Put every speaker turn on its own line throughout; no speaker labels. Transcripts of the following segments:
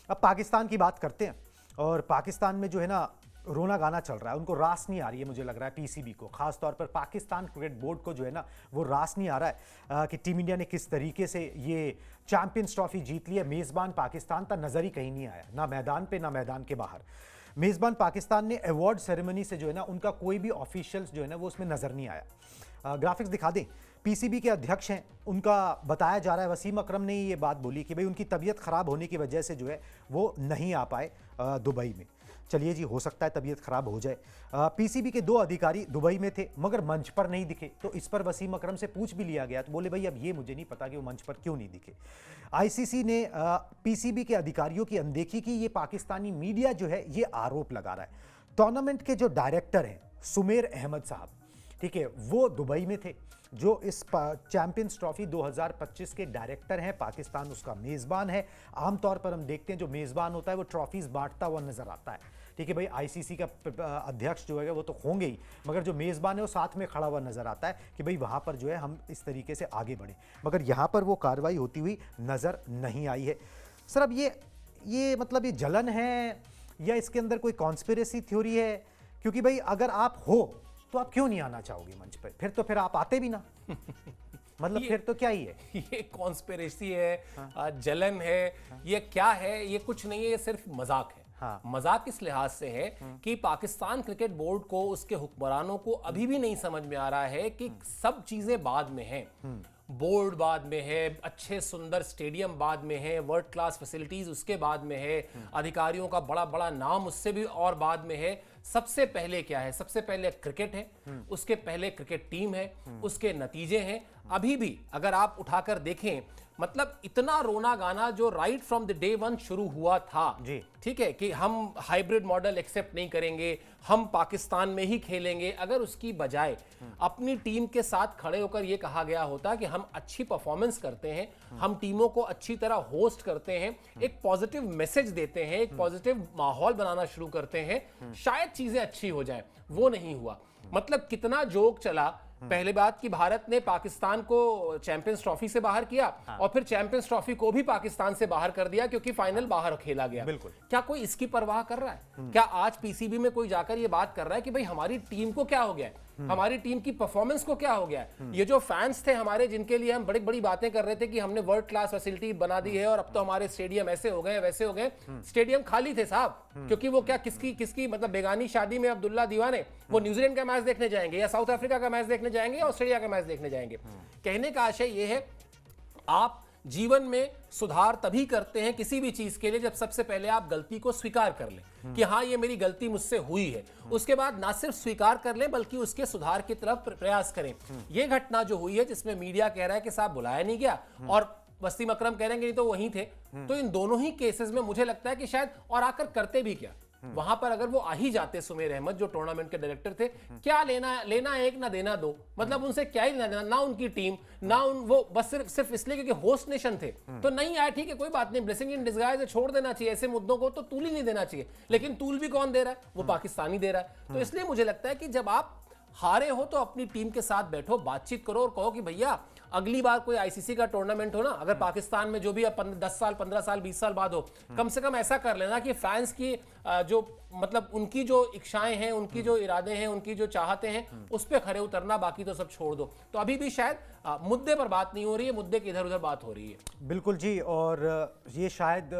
अब पाकिस्तान की बात करते हैं और पाकिस्तान में जो है ना रोना गाना चल रहा है, उनको रास नहीं आ रही है, मुझे लग रहा है पीसीबी को, खास तौर पर पाकिस्तान क्रिकेट बोर्ड को जो है ना वो रास नहीं आ रहा है कि टीम इंडिया ने किस तरीके से ये चैंपियंस ट्रॉफी जीत ली है। मेज़बान पाकिस्तान का नज़र ही कहीं नहीं आया, ना मैदान पे ना मैदान के बाहर। मेज़बान पाकिस्तान ने अवार्ड सेरेमनी से जो है ना उनका कोई भी ऑफिशियल्स जो है ना वो उसमें नज़र नहीं आया। ग्राफिक्स दिखा दें, पीसीबी के अध्यक्ष हैं, उनका बताया जा रहा है, वसीम अकरम ने ये बात बोली कि भाई उनकी तबीयत ख़राब होने की वजह से जो है वो नहीं आ पाए दुबई में। चलिए जी, हो सकता है तबीयत खराब हो जाए। पीसीबी के 2 अधिकारी दुबई में थे मगर मंच पर नहीं दिखे, तो इस पर वसीम अकरम से पूछ भी लिया गया, तो बोले भाई अब ये मुझे नहीं पता कि वो मंच पर क्यों नहीं दिखे। आईसीसी ने पीसीबी के अधिकारियों की अनदेखी की, ये पाकिस्तानी मीडिया जो है ये आरोप लगा रहा है। टूर्नामेंट के जो डायरेक्टर हैं सुमेर अहमद साहब, ठीक है, वो दुबई में थे, जो इस चैंपियंस ट्रॉफी 2025 के डायरेक्टर हैं। पाकिस्तान उसका मेज़बान है। आमतौर पर हम देखते हैं जो मेज़बान होता है वो ट्रॉफीज़ बांटता हुआ नजर आता है, ठीक है भाई। आईसीसी का अध्यक्ष जो है वो तो होंगे ही, मगर जो मेज़बान है वो साथ में खड़ा हुआ नजर आता है कि भाई वहाँ पर जो है हम इस तरीके से आगे बढ़ें, मगर यहाँ पर वो कार्रवाई होती हुई नज़र नहीं आई है। सर अब ये मतलब ये जलन है या इसके अंदर कोई कॉन्स्पिरेसी थ्योरी है? क्योंकि भाई अगर आप हो तो आप क्यों नहीं आना चाहोगे मंच पर? फिर आप आते भी ना मतलब फिर तो क्या ही है?
ये कॉन्स्पिरेसी है, जलन है, ये क्या है? ये कुछ नहीं है, ये सिर्फ मजाक है।
हाँ।
मजाक इस लिहाज से है कि पाकिस्तान क्रिकेट बोर्ड को, उसके हुक्मरानों को अभी भी नहीं समझ में आ रहा है कि सब चीजें बाद में हैं। बोर्ड बाद में है, अच्छे सुंदर स्टेडियम बाद में है, वर्ल्ड क्लास फैसिलिटीज उसके बाद में है, अधिकारियों का बड़ा बड़ा नाम उससे भी और बाद में है। सबसे पहले क्या है? सबसे पहले क्रिकेट है, उसके पहले क्रिकेट टीम है, उसके नतीजे हैं। अभी भी अगर आप उठाकर देखें, मतलब इतना रोना गाना जो right from the day one शुरू हुआ था
जी,
ठीक है, कि हम हाइब्रिड मॉडल एक्सेप्ट नहीं करेंगे, हम पाकिस्तान में ही खेलेंगे, अगर उसकी बजाय अपनी टीम के साथ खड़े होकर यह कहा गया होता कि हम अच्छी परफॉर्मेंस करते हैं, हम टीमों को अच्छी तरह होस्ट करते हैं, एक पॉजिटिव मैसेज देते हैं, एक पॉजिटिव माहौल बनाना शुरू करते हैं, शायद चीजें अच्छी हो जाए। वो नहीं हुआ। मतलब कितना जोक चला। पहले बात कि भारत ने पाकिस्तान को चैंपियंस ट्रॉफी से बाहर किया, और फिर चैंपियंस ट्रॉफी को भी पाकिस्तान से बाहर कर दिया क्योंकि फाइनल बाहर खेला गया।
बिल्कुल।
क्या कोई इसकी परवाह कर रहा है? क्या आज पीसीबी में कोई जाकर ये बात कर रहा है कि भाई हमारी टीम को क्या हो गया है, हमारी टीम की परफॉर्मेंस को क्या हो गया है? ये जो फैंस थे हमारे, जिनके लिए हम बड़ी बड़ी बातें कर रहे थे कि हमने वर्ल्ड क्लास फैसिलिटी बना दी है और अब तो हमारे स्टेडियम ऐसे हो गए वैसे हो गए, स्टेडियम खाली थे साहब। क्योंकि वो क्या किसकी मतलब बेगानी शादी में अब्दुल्ला दीवाने वो न्यूजीलैंड का मैच देखने जाएंगे या साउथ अफ्रीका का मैच देखने जाएंगे या ऑस्ट्रेलिया का मैच देखने जाएंगे? कहने का आशय ये है, आप जीवन में सुधार तभी करते हैं किसी भी चीज के लिए जब सबसे पहले आप गलती को स्वीकार कर लें कि हाँ ये मेरी गलती मुझसे हुई है। उसके बाद ना सिर्फ स्वीकार कर लें बल्कि उसके सुधार की तरफ प्रयास करें। ये घटना जो हुई है जिसमें मीडिया कह रहा है कि साहब बुलाया नहीं गया और वसीम अकरम कह रहे हैं कि नहीं तो वहीं थे, तो इन दोनों ही केसेस में मुझे लगता है कि शायद और आकर करते भी क्या, वहां पर अगर वो आ ही जाते सुमेर अहमद जो टूर्नामेंट के डायरेक्टर थे, क्या लेना एक ना देना दो, मतलब उनसे क्या ही लेना देना, ना उनकी टीम ना वो बस सिर्फ इसलिए क्योंकि होस्ट नेशन थे तो नहीं आए, ठीक है कोई बात नहीं, ब्लेसिंग इन डिस्गाइज छोड़ देना चाहिए, ऐसे मुद्दों को तो तूल ही नहीं देना चाहिए। लेकिन तूल भी कौन दे रहा है? वो पाकिस्तानी दे रहा है। तो इसलिए मुझे लगता है कि जब आप हारे हो तो अपनी टीम के साथ बैठो, बातचीत करो और कहो कि भैया अगली बार कोई आईसीसी का टूर्नामेंट हो ना, अगर पाकिस्तान में जो भी 10 साल 15 साल 20 साल बाद हो, कम से कम ऐसा कर लेना कि फैंस की जो मतलब उनकी जो इच्छाएं हैं, उनकी जो इरादे हैं, उनकी जो चाहते हैं, उस पर खड़े उतरना, बाकी तो सब छोड़ दो। तो अभी भी शायद मुद्दे पर बात नहीं हो रही है, मुद्दे की इधर उधर बात हो रही है।
बिल्कुल जी, और ये शायद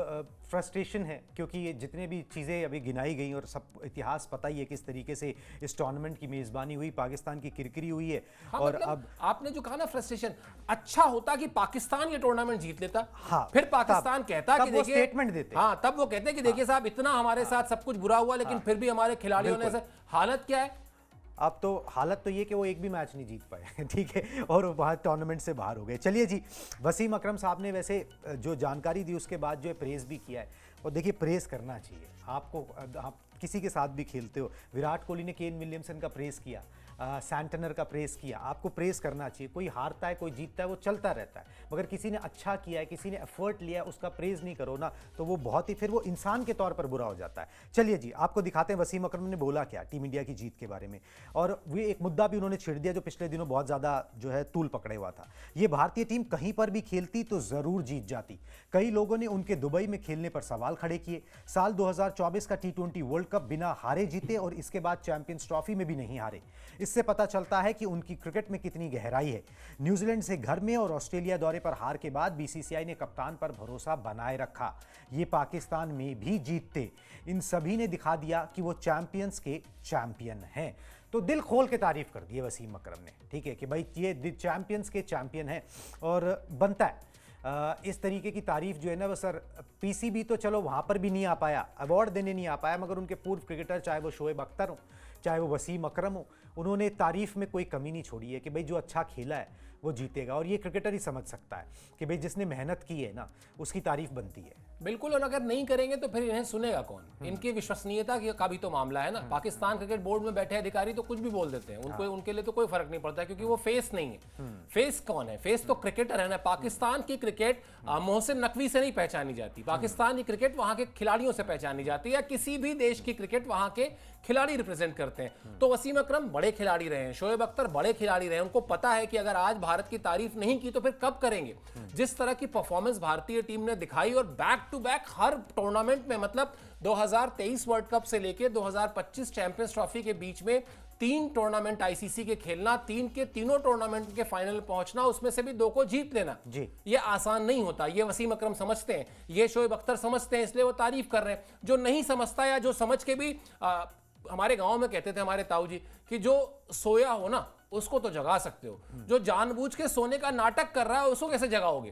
फ्रस्ट्रेशन है क्योंकि ये जितने भी चीज़ें अभी गिनाई गई और सब इतिहास पता ही है किस तरीके से इस टूर्नामेंट की मेज़बानी हुई, पाकिस्तान की किरकिरी हुई है।
हाँ,
और
मतलब
अब
आपने जो कहा ना फ्रस्ट्रेशन, अच्छा होता कि पाकिस्तान ये टूर्नामेंट जीत लेता।
हाँ,
फिर पाकिस्तान कहता कि
वो
देखिए
स्टेटमेंट देते।
हाँ, तब वो कहते कि देखिए साहब इतना हमारे साथ सब कुछ बुरा हुआ लेकिन फिर भी हमारे खिलाड़ियों ने ऐसे। हालत क्या है?
अब तो हालत तो ये कि वो एक भी मैच नहीं जीत पाए ठीक है, और वहाँ टूर्नामेंट से बाहर हो गए। चलिए जी, वसीम अकरम साहब ने वैसे जो जानकारी दी उसके बाद जो है प्रेज़ भी किया है, और देखिए प्रेज़ करना चाहिए आपको, आप किसी के साथ भी खेलते हो। विराट कोहली ने केन विलियमसन का प्रेज़ किया, सैंटनर का प्रेस किया, आपको प्रेस करना चाहिए। कोई हारता है, कोई जीतता है, वो चलता रहता है, मगर किसी ने अच्छा किया है, किसी ने एफर्ट लिया है, उसका प्रेस नहीं करो ना, तो वो बहुत ही फिर वो इंसान के तौर पर बुरा हो जाता है। चलिए जी, आपको दिखाते हैं वसीम अकरम ने बोला क्या टीम इंडिया की जीत के बारे में, और वो एक मुद्दा भी उन्होंने छेड़ दिया जो पिछले दिनों बहुत ज़्यादा जो है तूल पकड़े हुआ था। ये भारतीय टीम कहीं पर भी खेलती तो ज़रूर जीत जाती। कई लोगों ने उनके दुबई में खेलने पर सवाल खड़े किए। साल 2024 का T20 वर्ल्ड कप बिना हारे जीते और इसके बाद चैंपियंस ट्रॉफी में भी नहीं हारे। इससे पता चलता है कि उनकी क्रिकेट में कितनी गहराई है। न्यूजीलैंड से घर में और ऑस्ट्रेलिया दौरे पर हार के बाद बीसीसीआई ने कप्तान पर भरोसा बनाए रखा। ये पाकिस्तान में भी जीतते। इन सभी ने दिखा दिया कि वो चैंपियंस के चैंपियन हैं। तो दिल खोल के तारीफ कर दी वसीम अकरम ने, ठीक है, कि भाई ये चैंपियंस के चैंपियन हैं और बनता है। इस तरीके की तारीफ जो है ना वो सर, पीसीबी तो चलो वहाँ पर भी नहीं आ पाया, अवार्ड देने नहीं आ पाया, मगर उनके पूर्व क्रिकेटर चाहे वो शोएब अख्तर हो, चाहे वो वसीम अकरम हो, उन्होंने तारीफ में कोई कमी नहीं छोड़ी है कि भाई जो अच्छा खेला है वो जीतेगा। और ये क्रिकेटर ही समझ सकता है कि भाई जिसने मेहनत की है ना उसकी तारीफ बनती है।
बिल्कुल, और अगर नहीं करेंगे तो फिर इन्हें सुनेगा कौन? इनकी विश्वसनीयता का भी तो मामला है ना। पाकिस्तान क्रिकेट बोर्ड में बैठे अधिकारी तो कुछ भी बोल देते हैं, उनको उनके लिए तो कोई फर्क नहीं पड़ता, क्योंकि वो फेस नहीं है। फेस कौन है? फेस तो क्रिकेटर है ना। पाकिस्तान की क्रिकेट मोहसिन नकवी से नहीं पहचानी जाती, पाकिस्तान की क्रिकेट वहां के खिलाड़ियों से पहचानी जाती है, या किसी भी देश की क्रिकेट वहां के खिलाड़ी रिप्रेजेंट करते हैं। तो वसीम अकरम बड़े खिलाड़ी रहे हैं, शोएब अख्तर बड़े खिलाड़ी रहे हैं, उनको पता है कि अगर आज भारत की तारीफ नहीं की तो फिर कब करेंगे। जिस तरह की परफॉर्मेंस भारतीय टीम ने दिखाई, और बैक टू बैक हर टूर्नामेंट में, मतलब 2023 वर्ल्ड कप से लेके 2025 चैंपियंस ट्रॉफी के बीच में 3 टूर्नामेंट आईसीसी के खेलना, 3 के तीनों टूर्नामेंट के फाइनल में पहुंचना, उसमें से भी 2 को जीत लेना
जी,
ये आसान नहीं होता। ये वसीम अकरम समझते हैं, ये शोएब अख्तर समझते हैं, इसलिए वो तारीफ कर रहे हैं। जो नहीं समझता या जो समझ के भी हमारे गांव में कहते थे हमारे ताऊ जी कि जो सोया हो ना उसको तो जगा सकते हो, जो जानबूझ के सोने का नाटक कर रहा है उसको कैसे जगाओगे?